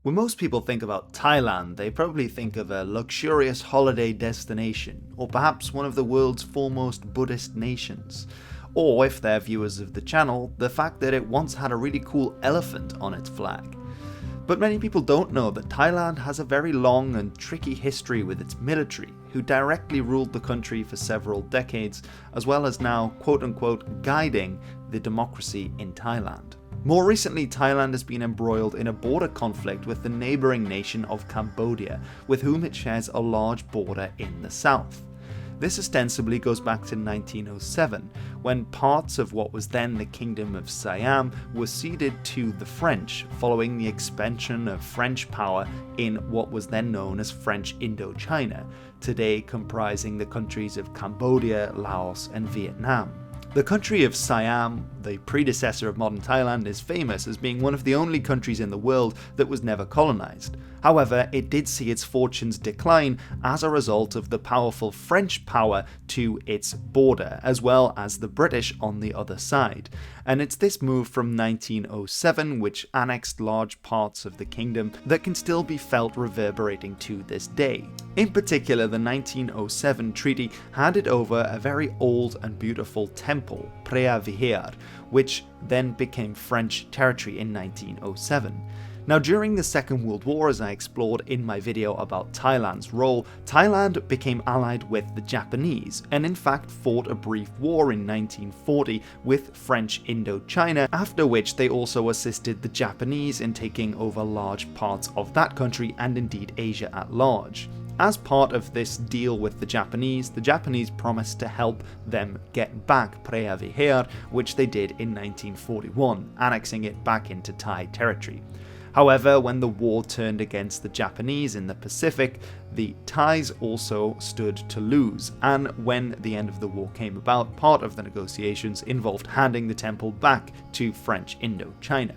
When most people think about Thailand, they probably think of a luxurious holiday destination, or perhaps one of the world's foremost Buddhist nations. Or, if they're viewers of the channel, the fact that it once had a really cool elephant on its flag. But many people don't know that Thailand has a very long and tricky history with its military, who directly ruled the country for several decades, as well as now quote-unquote guiding the democracy in Thailand. More recently, Thailand has been embroiled in a border conflict with the neighbouring nation of Cambodia, with whom it shares a large border in the south. This ostensibly goes back to 1907, when parts of what was then the Kingdom of Siam were ceded to the French, following the expansion of French power in what was then known as French Indochina, today comprising the countries of Cambodia, Laos and Vietnam. The country of Siam, the predecessor of modern Thailand, is famous as being one of the only countries in the world that was never colonized. However, it did see its fortunes decline as a result of the powerful French power to its border, as well as the British on the other side. And it's this move from 1907, which annexed large parts of the kingdom, that can still be felt reverberating to this day. In particular, the 1907 treaty handed over a very old and beautiful temple, Preah Vihear, which then became French territory in 1907. Now, during the Second World War, as I explored in my video about Thailand's role, Thailand became allied with the Japanese, and in fact fought a brief war in 1940 with French Indochina, after which they also assisted the Japanese in taking over large parts of that country and indeed Asia at large. As part of this deal with the Japanese promised to help them get back Preah Vihear, which they did in 1941, annexing it back into Thai territory. However, when the war turned against the Japanese in the Pacific, the Thais also stood to lose, and when the end of the war came about, part of the negotiations involved handing the temple back to French Indochina.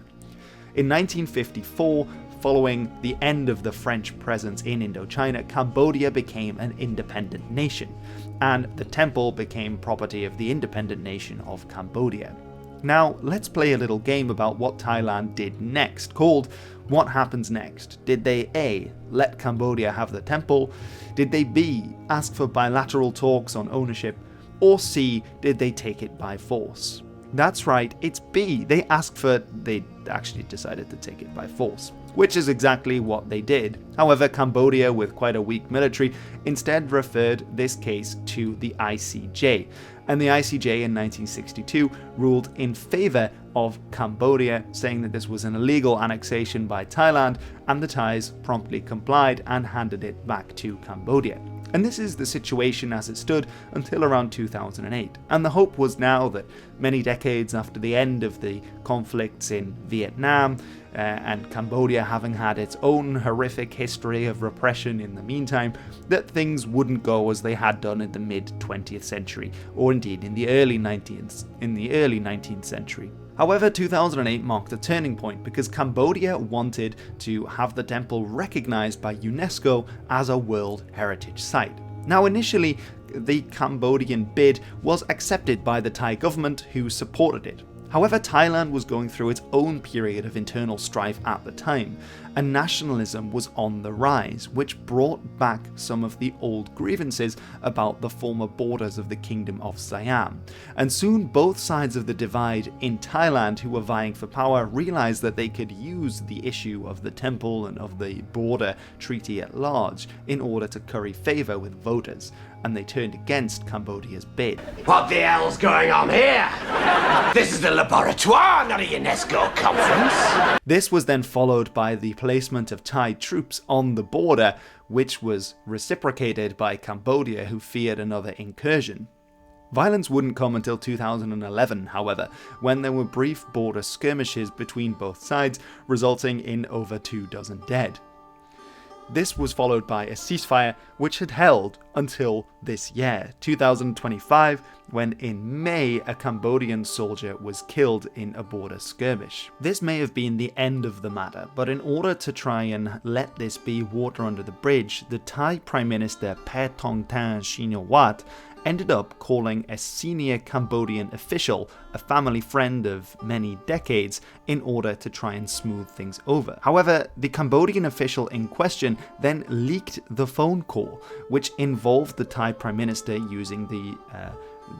In 1954, following the end of the French presence in Indochina, Cambodia became an independent nation, and the temple became property of the independent nation of Cambodia. Now, let's play a little game about what Thailand did next, called What Happens Next? Did they A. let Cambodia have the temple? Did they B. ask for bilateral talks on ownership? Or C. did they take it by force? That's right, it's B. They actually decided to take it by force, which is exactly what they did. However, Cambodia, with quite a weak military, instead referred this case to the ICJ, and the ICJ in 1962 ruled in favour of Cambodia, saying that this was an illegal annexation by Thailand, and the Thais promptly complied and handed it back to Cambodia. And this is the situation as it stood until around 2008. And the hope was now that many decades after the end of the conflicts in Vietnam, and Cambodia having had its own horrific history of repression in the meantime, that things wouldn't go as they had done in the mid-20th century, or indeed in the early 19th century. However, 2008 marked a turning point because Cambodia wanted to have the temple recognized by UNESCO as a World Heritage Site. Now, initially, the Cambodian bid was accepted by the Thai government, who supported it. However, Thailand was going through its own period of internal strife at the time, and nationalism was on the rise, which brought back some of the old grievances about the former borders of the Kingdom of Siam. And soon both sides of the divide in Thailand who were vying for power realized that they could use the issue of the temple and of the border treaty at large in order to curry favour with voters, and they turned against Cambodia's bid. What the hell's going on here? This is a laboratoire, not a UNESCO conference. This was then followed by the placement of Thai troops on the border, which was reciprocated by Cambodia, who feared another incursion. Violence wouldn't come until 2011, however, when there were brief border skirmishes between both sides, resulting in over 24 dead. This was followed by a ceasefire which had held until this year, 2025, when in May a Cambodian soldier was killed in a border skirmish. This may have been the end of the matter, but in order to try and let this be water under the bridge, the Thai Prime Minister Paetongtarn Shinawatra ended up calling a senior Cambodian official, a family friend of many decades, in order to try and smooth things over. However, the Cambodian official in question then leaked the phone call, which involved the Thai Prime Minister using the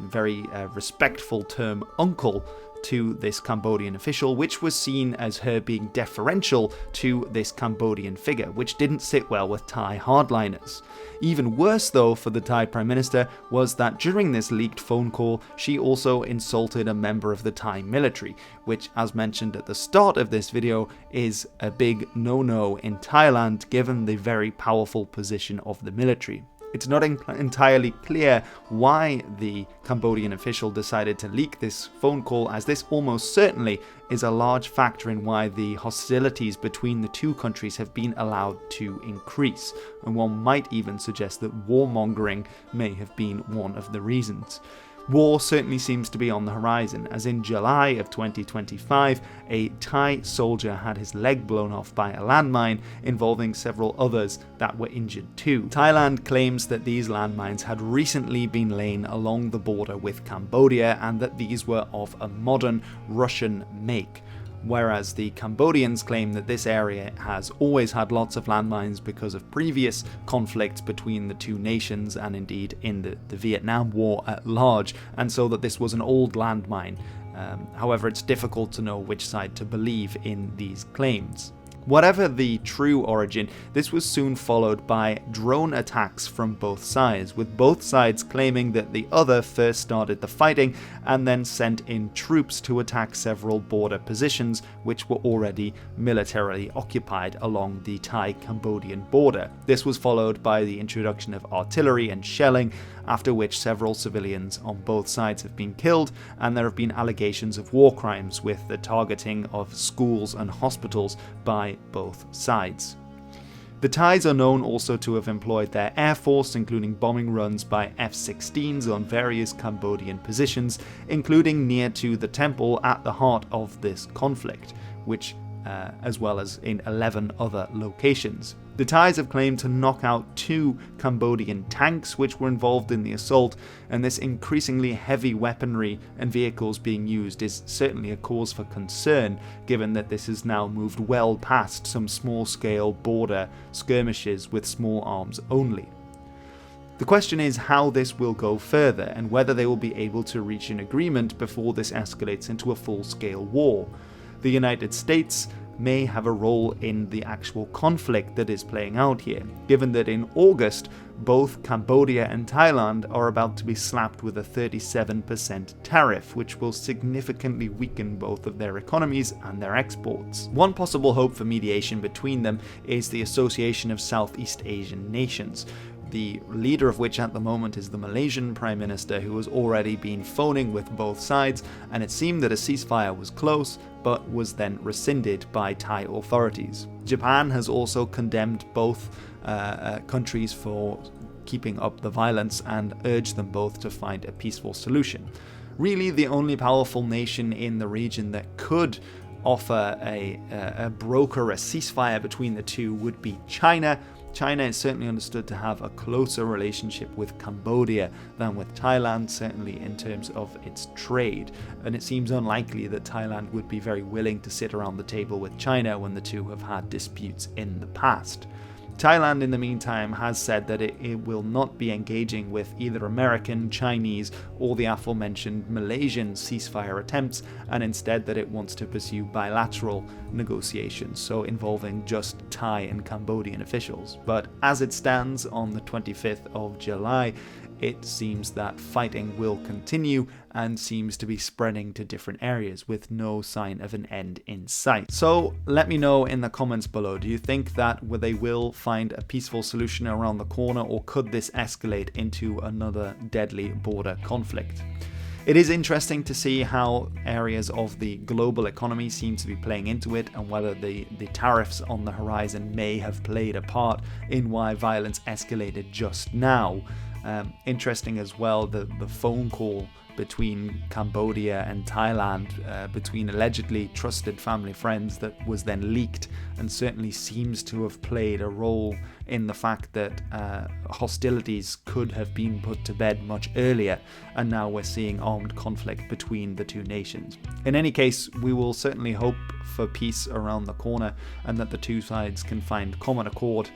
very respectful term uncle to this Cambodian official, which was seen as her being deferential to this Cambodian figure, which didn't sit well with Thai hardliners. Even worse though for the Thai Prime Minister was that during this leaked phone call, she also insulted a member of the Thai military, which, as mentioned at the start of this video, is a big no-no in Thailand given the very powerful position of the military. It's not entirely clear why the Cambodian official decided to leak this phone call, as this almost certainly is a large factor in why the hostilities between the two countries have been allowed to increase, and one might even suggest that warmongering may have been one of the reasons. War certainly seems to be on the horizon, as in July of 2025, a Thai soldier had his leg blown off by a landmine, involving several others that were injured too. Thailand claims that these landmines had recently been laid along the border with Cambodia and that these were of a modern Russian make, whereas the Cambodians claim that this area has always had lots of landmines because of previous conflicts between the two nations and indeed in the Vietnam War at large, and so that this was an old landmine. However, it's difficult to know which side to believe in these claims. Whatever the true origin, this was soon followed by drone attacks from both sides, with both sides claiming that the other first started the fighting and then sent in troops to attack several border positions which were already militarily occupied along the Thai-Cambodian border. This was followed by the introduction of artillery and shelling, after which several civilians on both sides have been killed, and there have been allegations of war crimes with the targeting of schools and hospitals by both sides. The Thais are known also to have employed their air force, including bombing runs by F-16s on various Cambodian positions, including near to the temple at the heart of this conflict, which as well as in 11 other locations. The Thais have claimed to knock out 2 Cambodian tanks which were involved in the assault, and this increasingly heavy weaponry and vehicles being used is certainly a cause for concern, given that this has now moved well past some small-scale border skirmishes with small arms only. The question is how this will go further, and whether they will be able to reach an agreement before this escalates into a full-scale war. The United States may have a role in the actual conflict that is playing out here, given that in August, both Cambodia and Thailand are about to be slapped with a 37% tariff, which will significantly weaken both of their economies and their exports. One possible hope for mediation between them is the Association of Southeast Asian Nations, the leader of which at the moment is the Malaysian Prime Minister, who has already been phoning with both sides, and it seemed that a ceasefire was close, but was then rescinded by Thai authorities. Japan has also condemned both countries for keeping up the violence and urged them both to find a peaceful solution. Really, the only powerful nation in the region that could offer a ceasefire between the two would be China. China is certainly understood to have a closer relationship with Cambodia than with Thailand, certainly in terms of its trade, and it seems unlikely that Thailand would be very willing to sit around the table with China when the two have had disputes in the past. Thailand, in the meantime, has said that it will not be engaging with either American, Chinese, or the aforementioned Malaysian ceasefire attempts, and instead that it wants to pursue bilateral negotiations, so involving just Thai and Cambodian officials. But as it stands on the 25th of July, it seems that fighting will continue and seems to be spreading to different areas with no sign of an end in sight. So let me know in the comments below, do you think that they will find a peaceful solution around the corner, or could this escalate into another deadly border conflict? It is interesting to see how areas of the global economy seem to be playing into it, and whether the tariffs on the horizon may have played a part in why violence escalated just now. Interesting as well, the phone call between Cambodia and Thailand, between allegedly trusted family friends, that was then leaked, and certainly seems to have played a role in the fact that hostilities could have been put to bed much earlier, and now we're seeing armed conflict between the two nations. In any case, we will certainly hope for peace around the corner, and that the two sides can find common accord,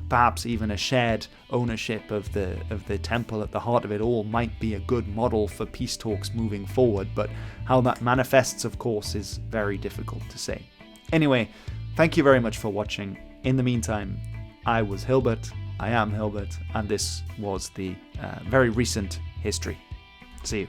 perhaps even a shared ownership of the temple at the heart of it all might be a good model for peace talks moving forward, but how that manifests, of course, is very difficult to say. Anyway, thank you very much for watching. In the meantime, I am Hilbert, and this was the very recent history. See you.